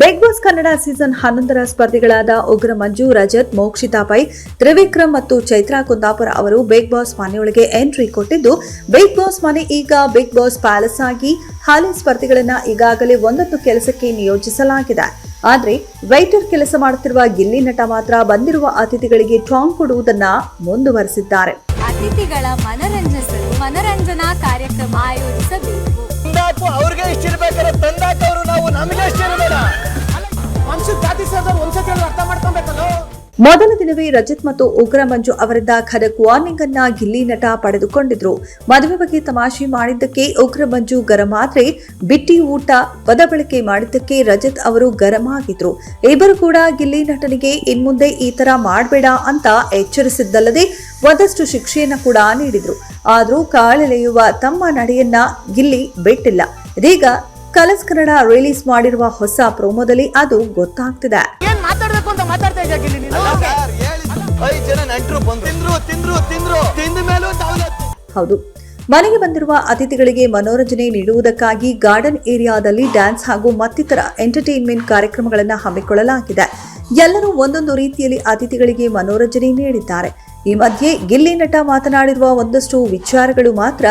Big boss Kannada season 11ರ ಸ್ಪರ್ಧಿಗಳಾದ ಉಗ್ರ ಮಂಜು, Rajat, Mokshitha pi, Trivikram ಮತ್ತು ಚೈತ್ರಾ ಕುಂದಾಪುರ ಅವರು ಬಿಗ್ ಬಾಸ್ ಮನೆಯೊಳಗೆ ಎಂಟ್ರಿ ಕೊಟ್ಟಿದ್ದು, ಬಿಗ್ ಬಾಸ್ ಮನೆ ಈಗ ಬಿಗ್ ಬಾಸ್ ಪ್ಯಾಲೇಸ್ ಆಗಿ ಹಾಲಿ ಸ್ಪರ್ಧಿಗಳನ್ನ ಈಗಾಗಲೇ ಒಂದೊಂದು ಕೆಲಸಕ್ಕೆ ನಿಯೋಜಿಸಲಾಗಿದೆ. ಆದರೆ ವೈಟರ್ ಕೆಲಸ ಮಾಡುತ್ತಿರುವ ಗಿಲ್ಲಿ ನಟ ಮಾತ್ರ ಬಂದಿರುವ ಅತಿಥಿಗಳಿಗೆ ಟಾಂಗ್ ಕೊಡುವುದನ್ನ ಮುಂದುವರೆಸಿದ್ದಾರೆ. ಅತಿಥಿಗಳ ಮನರಂಜನಾ ಕಾರ್ಯಕ್ರಮ ಆಯೋಜಿಸಬೇಕು. ಅವ್ರಿಗೆ ಇಷ್ಟ ಇರ್ಬೇಕಾದ್ರೆ ತಂದಾಕವ್ರು ನಾವು ನಮಗೆ ಇಷ್ಟ ಇರಬೇಡ. ಮನುಷ್ಯ ಜಾತಿ ಸೇರಿದವ್ರು ಒಂದ್ಸತಿ ಅರ್ಥ ಮಾಡ್ಕೊಬೇಕಲ್ಲ. ಮೊದಲ ದಿನವೇ ರಜತ್ ಮತ್ತು ಉಗ್ರ ಮಂಜು ಅವರಿಂದ ಖಡಕ್ ವಾರ್ನಿಂಗ್ ಅನ್ನ ಗಿಲ್ಲಿ ನಟ ಪಡೆದುಕೊಂಡಿದ್ರು. ಮದುವೆ ಬಗ್ಗೆ ತಮಾಷೆ ಮಾಡಿದ್ದಕ್ಕೆ ಉಗ್ರ ಮಂಜು ಗರಂ ಆದ್ರೆ, ಬಿಟ್ಟಿ ಊಟ ಪದ ಬಳಕೆ ಮಾಡಿದ್ದಕ್ಕೆ ರಜತ್ ಅವರು ಗರಂ ಆಗಿದ್ರು. ಇಬ್ಬರು ಕೂಡ ಗಿಲ್ಲಿ ನಟನಿಗೆ ಇನ್ಮುಂದೆ ಈ ತರ ಮಾಡಬೇಡ ಅಂತ ಎಚ್ಚರಿಸಿದ್ದಲ್ಲದೆ ಒಂದಷ್ಟು ಶಿಕ್ಷೆಯನ್ನ ಕೂಡ ನೀಡಿದ್ರು. ಆದ್ರೂ ಕಾಲೆಳೆಯುವ ತಮ್ಮ ನಡೆಯನ್ನ ಗಿಲ್ಲಿ ಬಿಟ್ಟಿಲ್ಲ. ಇದೀಗ ಕಲರ್ಸ್ ಕನ್ನಡ ರಿಲೀಸ್ ಮಾಡಿರುವ ಹೊಸ ಪ್ರೋಮೋದಲ್ಲಿ ಅದು ಗೊತ್ತಾಗ್ತಿದೆ. ಹೌದು, ಮನೆಗೆ ಬಂದಿರುವ ಅತಿಥಿಗಳಿಗೆ ಮನೋರಂಜನೆ ನೀಡುವುದಕ್ಕಾಗಿ ಗಾರ್ಡನ್ ಏರಿಯಾದಲ್ಲಿ ಡ್ಯಾನ್ಸ್ ಹಾಗೂ ಮತ್ತಿತರ ಎಂಟರ್ಟೈನ್ಮೆಂಟ್ ಕಾರ್ಯಕ್ರಮಗಳನ್ನು ಹಮ್ಮಿಕೊಳ್ಳಲಾಗಿದೆ. ಎಲ್ಲರೂ ಒಂದೊಂದು ರೀತಿಯಲ್ಲಿ ಅತಿಥಿಗಳಿಗೆ ಮನೋರಂಜನೆ ನೀಡಿದ್ದಾರೆ. ಈ ಮಧ್ಯೆ ಗಿಲ್ಲಿ ನಟ ಮಾತನಾಡಿರುವ ಒಂದಷ್ಟು ವಿಚಾರಗಳು ಮಾತ್ರ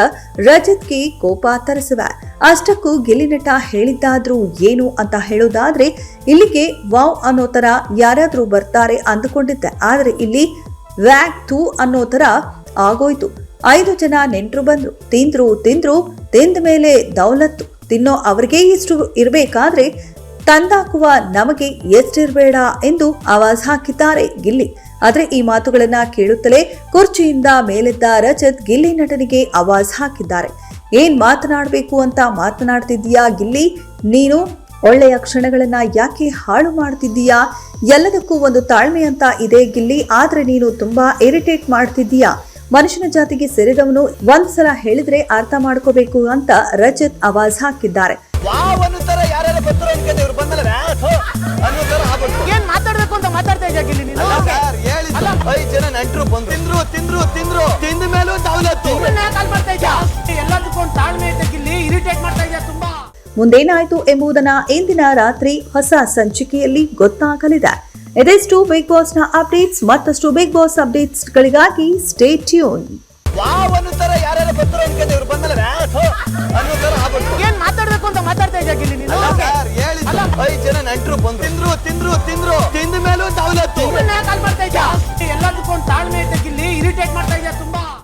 ರಜತ್ಗೆ ಕೋಪ ತರಿಸಿವೆ. ಅಷ್ಟಕ್ಕೂ ಗಿಲ್ಲಿ ನಟ ಹೇಳಿದ್ದಾದ್ರೂ ಏನು ಅಂತ ಹೇಳೋದಾದ್ರೆ, ಇಲ್ಲಿಗೆ ವಾವ್ ಅನ್ನೋ ತರ ಯಾರಾದ್ರೂ ಬರ್ತಾರೆ ಅಂದುಕೊಂಡಿದ್ದೆ, ಆದ್ರೆ ಇಲ್ಲಿ ವ್ಯಾಕ್ ಥೂ ಅನ್ನೋ ತರ ಆಗೋಯ್ತು. 5 ಜನ ನೆಂಟರು ಬಂದ್ರು, ತಿಂದ ಮೇಲೆ ದೌಲತ್ತು ತಿನ್ನೋ ಅವ್ರಿಗೆ ಇಷ್ಟು ಇರಬೇಕಾದ್ರೆ ತಂದಾಕುವ ನಮಗೆ ಎಷ್ಟಿರಬೇಡ ಎಂದು ಆವಾಜ್ ಹಾಕಿದ್ದಾರೆ ಗಿಲ್ಲಿ. ಆದ್ರೆ ಈ ಮಾತುಗಳನ್ನ ಕೇಳುತ್ತಲೇ ಕುರ್ಚಿಯಿಂದ ಮೇಲೆದ್ದ ರಜತ್ ಗಿಲ್ಲಿ ನಟನಿಗೆ ಆವಾಜ್ ಹಾಕಿದ್ದಾರೆ. ಏನ್ ಮಾತನಾಡಬೇಕು ಅಂತ ಮಾತನಾಡ್ತಿದ್ದೀಯಾ ಗಿಲ್ಲಿ? ನೀನು ಒಳ್ಳೆಯ ಕ್ಷಣಗಳನ್ನ ಯಾಕೆ ಹಾಳು ಮಾಡ್ತಿದ್ದೀಯಾ? ಎಲ್ಲದಕ್ಕೂ ಒಂದು ತಾಳ್ಮೆ ಅಂತ ಇದೆ ಗಿಲ್ಲಿ, ಆದ್ರೆ ನೀನು ತುಂಬಾ ಇರಿಟೇಟ್ ಮಾಡ್ತಿದ್ದೀಯಾ. ಮನುಷ್ಯನ ಜಾತಿಗೆ ಸೇರಿದವನು ಒಂದ್ಸಲ ಹೇಳಿದ್ರೆ ಅರ್ಥ ಮಾಡ್ಕೋಬೇಕು ಅಂತ ರಜತ್ ಆವಾಜ್ ಹಾಕಿದ್ದಾರೆ. ಮುಂದೇನಾಯ್ತು ಎಂಬುದನ್ನ ಇಂದಿನ ರಾತ್ರಿ ಹೊಸ ಸಂಚಿಕೆಯಲ್ಲಿ ಗೊತ್ತಾಗಲಿದೆ. ಇದಿಷ್ಟು ಬಿಗ್ ಬಾಸ್ ನ ಅಪ್ಡೇಟ್ಸ್. ಮತ್ತಷ್ಟು ಬಿಗ್ ಬಾಸ್ ಅಪ್ಡೇಟ್ಸ್ ಗಳಿಗಾಗಿ ಸ್ಟೇ ಟ್ಯೂನ್. ಮಾತಾಡ್ಬೇಕು ಅಂತ ಮಾತಾಡ್ತಾ ಇದ್ದ ಗಿಲ್ಲಿ ನೀನು. 5 ಜನ ನೆಂಟರು ಬಂದ್ರು,